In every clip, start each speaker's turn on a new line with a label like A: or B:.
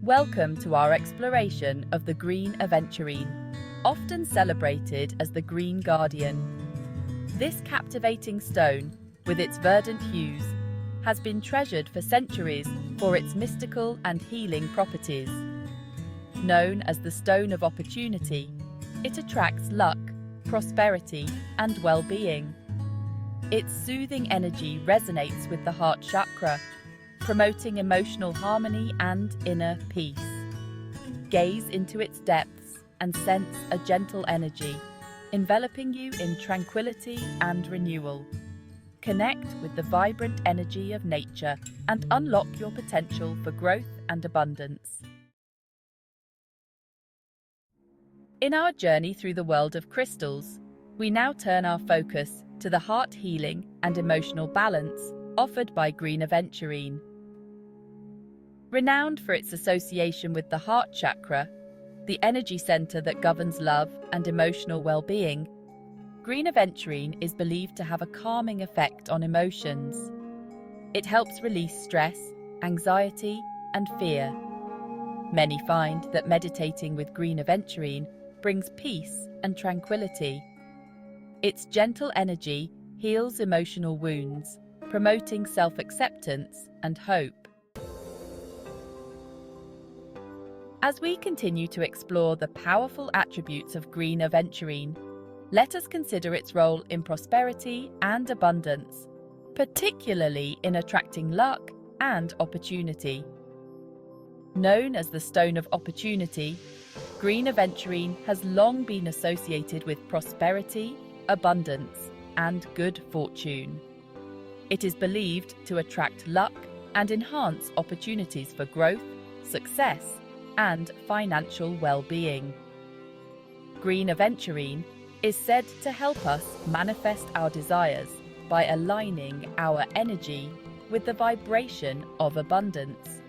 A: Welcome to our exploration of the green aventurine, often celebrated as the green guardian. This captivating stone, with its verdant hues, has been treasured for centuries for its mystical and healing properties. Known as the stone of opportunity, it attracts luck, prosperity, and well-being. Its soothing energy resonates with the heart chakra, promoting emotional harmony and inner peace. Gaze into its depths and sense a gentle energy, enveloping you in tranquility and renewal. Connect with the vibrant energy of nature and unlock your potential for growth and abundance. In our journey through the world of crystals, we now turn our focus to the heart healing and emotional balance offered by green aventurine. Renowned for its association with the heart chakra, the energy center that governs love and emotional well-being, green aventurine is believed to have a calming effect on emotions. It helps release stress, anxiety, and fear. Many find that meditating with green aventurine brings peace and tranquility. Its gentle energy heals emotional wounds, promoting self-acceptance and hope. As we continue to explore the powerful attributes of green aventurine, let us consider its role in prosperity and abundance, particularly in attracting luck and opportunity. Known as the stone of opportunity, green aventurine has long been associated with prosperity, abundance, and good fortune. It is believed to attract luck and enhance opportunities for growth, success, and financial well-being. Green aventurine is said to help us manifest our desires by aligning our energy with the vibration of abundance.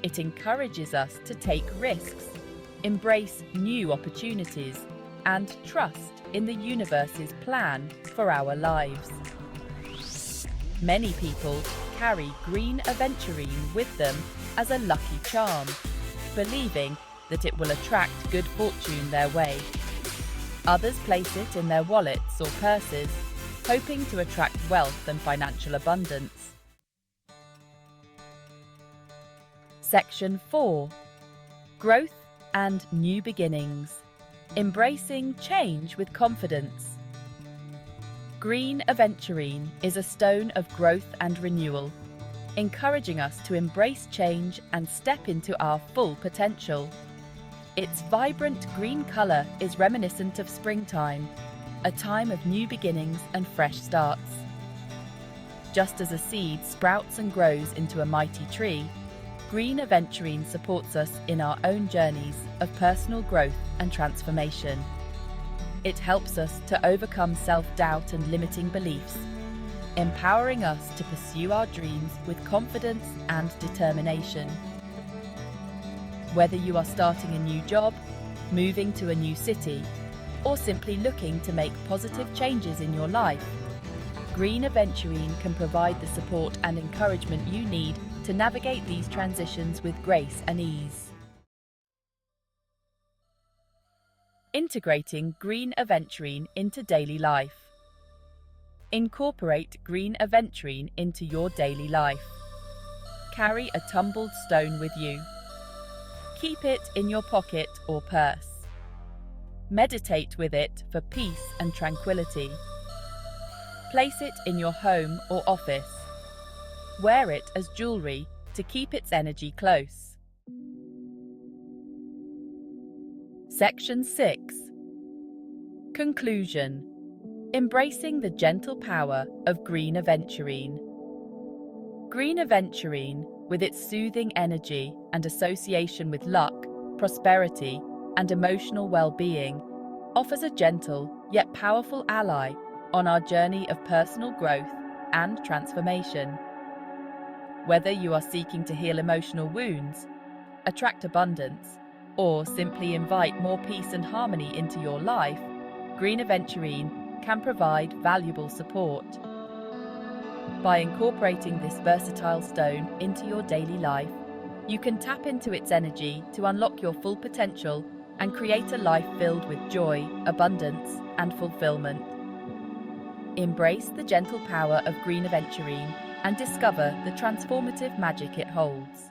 A: It encourages us to take risks, embrace new opportunities, and trust in the universe's plan for our lives. Many people carry green aventurine with them as a lucky charm, believing that it will attract good fortune their way. Others place it in their wallets or purses, hoping to attract wealth and financial abundance. Section 4. Growth and New Beginnings. Embracing change with confidence. Green aventurine is a stone of growth and renewal, encouraging us to embrace change and step into our full potential. Its vibrant green color is reminiscent of springtime, a time of new beginnings and fresh starts. Just as a seed sprouts and grows into a mighty tree, green aventurine supports us in our own journeys of personal growth and transformation. It helps us to overcome self-doubt and limiting beliefs, empowering us to pursue our dreams with confidence and determination. Whether you are starting a new job, moving to a new city, or simply looking to make positive changes in your life, green aventurine can provide the support and encouragement you need to navigate these transitions with grace and ease. Integrating green aventurine into daily life. Incorporate green aventurine into your daily life. Carry a tumbled stone with you. Keep it in your pocket or purse. Meditate with it for peace and tranquility. Place it in your home or office. Wear it as jewelry to keep its energy close. Section 6. Conclusion. Embracing the gentle power of green aventurine. Green aventurine, with its soothing energy and association with luck, prosperity, and emotional well-being, offers a gentle yet powerful ally on our journey of personal growth and transformation. Whether you are seeking to heal emotional wounds, attract abundance, or simply invite more peace and harmony into your life, green aventurine can provide valuable support. By incorporating this versatile stone into your daily life, You can tap into its energy to unlock your full potential and create a life filled with joy, abundance, and fulfillment. Embrace the gentle power of green aventurine and discover the transformative magic it holds.